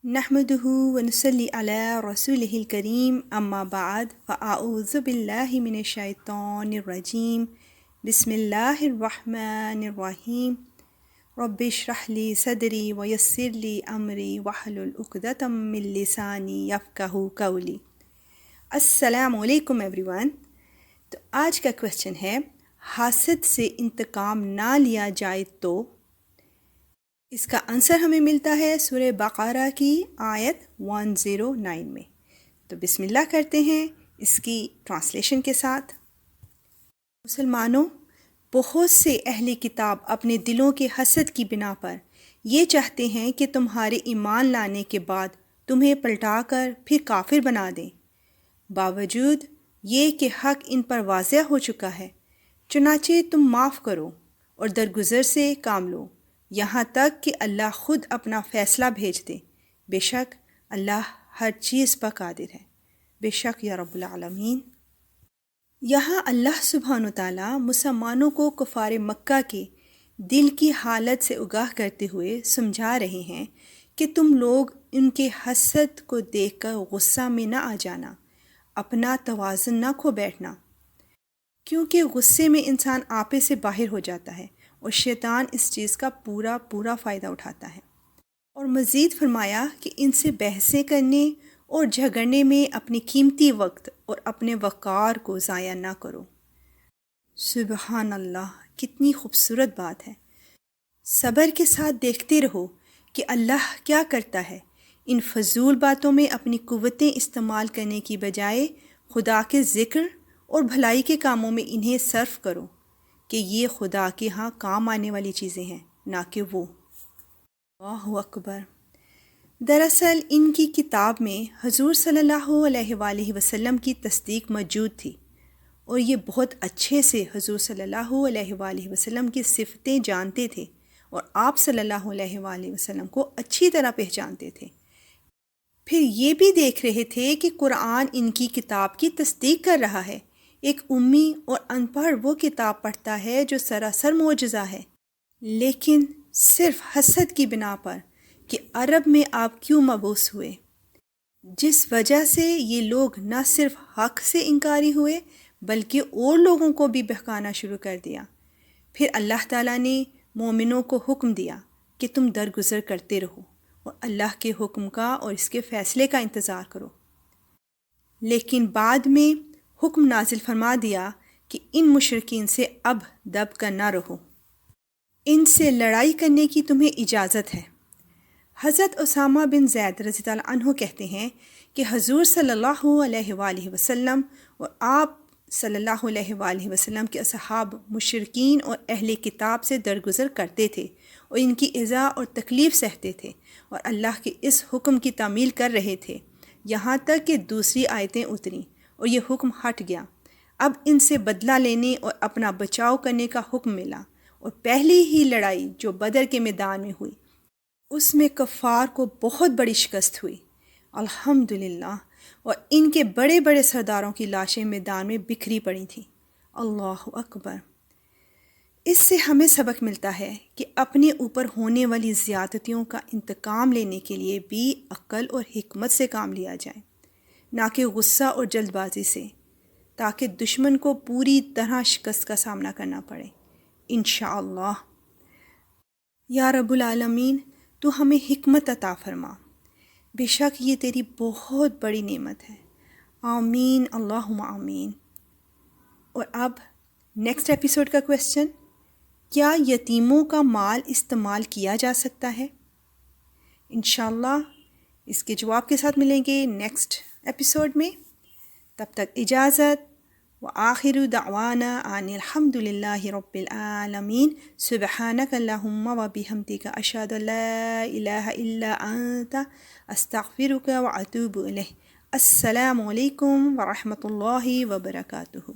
نحمده ونصلي على رسوله الكريم أما بعد فأعوذ بالله من الشيطان الرجيم بسم الله الرحمن الرحيم رب اشرح لي صدري ويسر لي أمري واحلل عقدة من لساني يفقهوا قولي. السلام علیکم ایوری ون. تو آج کا کویسچن ہے، حاسد سے انتقام نہ لیا جائے تو؟ اس کا آنسر ہمیں ملتا ہے سورہ بقرہ کی آیت 109 میں. تو بسم اللہ کرتے ہیں اس کی ٹرانسلیشن کے ساتھ. مسلمانوں، بہت سے اہل کتاب اپنے دلوں کے حسد کی بنا پر یہ چاہتے ہیں کہ تمہارے ایمان لانے کے بعد تمہیں پلٹا کر پھر کافر بنا دیں، باوجود یہ کہ حق ان پر واضح ہو چکا ہے. چنانچہ تم معاف کرو اور درگزر سے کام لو یہاں تک کہ اللہ خود اپنا فیصلہ بھیج دے. بے شک اللہ ہر چیز پر قادر ہے. بے شک یا رب العالمین. یہاں اللہ سبحانہ و تعالیٰ مسلمانوں کو کفار مکہ کے دل کی حالت سے آگاہ کرتے ہوئے سمجھا رہے ہیں کہ تم لوگ ان کے حسد کو دیکھ کر غصہ میں نہ آ جانا، اپنا توازن نہ کھو بیٹھنا، کیونکہ غصے میں انسان آپے سے باہر ہو جاتا ہے اور شیطان اس چیز کا پورا فائدہ اٹھاتا ہے. اور مزید فرمایا کہ ان سے بحثیں کرنے اور جھگڑنے میں اپنی قیمتی وقت اور اپنے وقار کو ضائع نہ کرو. سبحان اللہ، کتنی خوبصورت بات ہے. صبر کے ساتھ دیکھتے رہو کہ اللہ کیا کرتا ہے. ان فضول باتوں میں اپنی قوتیں استعمال کرنے کی بجائے خدا کے ذکر اور بھلائی کے کاموں میں انہیں صرف کرو کہ یہ خدا کے ہاں کام آنے والی چیزیں ہیں، نہ کہ وہ. اللہ اکبر. دراصل ان کی کتاب میں حضور صلی اللہ علیہ وآلہ وسلم کی تصدیق موجود تھی، اور یہ بہت اچھے سے حضور صلی اللہ علیہ وآلہ وسلم کی صفتیں جانتے تھے اور آپ صلی اللہ علیہ وآلہ وسلم کو اچھی طرح پہچانتے تھے. پھر یہ بھی دیکھ رہے تھے کہ قرآن ان کی کتاب کی تصدیق کر رہا ہے. ایک امی اور ان پڑھ وہ کتاب پڑھتا ہے جو سراسر معجزہ ہے، لیکن صرف حسد کی بنا پر کہ عرب میں آپ کیوں مبعوث ہوئے، جس وجہ سے یہ لوگ نہ صرف حق سے انکاری ہوئے بلکہ اور لوگوں کو بھی بہکانا شروع کر دیا. پھر اللہ تعالیٰ نے مومنوں کو حکم دیا کہ تم درگزر کرتے رہو اور اللہ کے حکم کا اور اس کے فیصلے کا انتظار کرو. لیکن بعد میں حکم نازل فرما دیا کہ ان مشرکین سے اب دب کر نہ رہو، ان سے لڑائی کرنے کی تمہیں اجازت ہے. حضرت اسامہ بن زید رضی اللہ عنہ کہتے ہیں کہ حضور صلی اللہ علیہ وآلہ وسلم اور آپ صلی اللہ علیہ وآلہ وسلم کے اصحاب مشرکین اور اہل کتاب سے درگزر کرتے تھے اور ان کی ایذا اور تکلیف سہتے تھے اور اللہ کے اس حکم کی تعمیل کر رہے تھے، یہاں تک کہ دوسری آیتیں اتریں اور یہ حکم ہٹ گیا. اب ان سے بدلہ لینے اور اپنا بچاؤ کرنے کا حکم ملا، اور پہلی ہی لڑائی جو بدر کے میدان میں ہوئی اس میں کفار کو بہت بڑی شکست ہوئی الحمدللہ، اور ان کے بڑے بڑے سرداروں کی لاشیں میدان میں بکھری پڑی تھیں. اللہ اکبر. اس سے ہمیں سبق ملتا ہے کہ اپنے اوپر ہونے والی زیادتیوں کا انتقام لینے کے لیے بھی عقل اور حکمت سے کام لیا جائے، نہ کہ غصہ اور جلد بازی سے، تاکہ دشمن کو پوری طرح شکست کا سامنا کرنا پڑے انشاءاللہ. یا رب العالمین، تو ہمیں حکمت عطا فرما. بے شک یہ تیری بہت بڑی نعمت ہے. آمین اللہم آمین. اور اب نیکسٹ ایپیسوڈ کا کویسچن، کیا یتیموں کا مال استعمال کیا جا سکتا ہے؟ انشاءاللہ اس کے جواب کے ساتھ ملیں گے نیکسٹ ایپیسوڈ میں. تب تک اجازت. وآخر دعوانا ان الحمد للہ رب العالمین. سبحانک اللہم وبحمدک اشہد ان لا الہ الا انت استغفرک واتوب الیک. السلام علیکم ورحمۃ اللہ وبرکاتہ.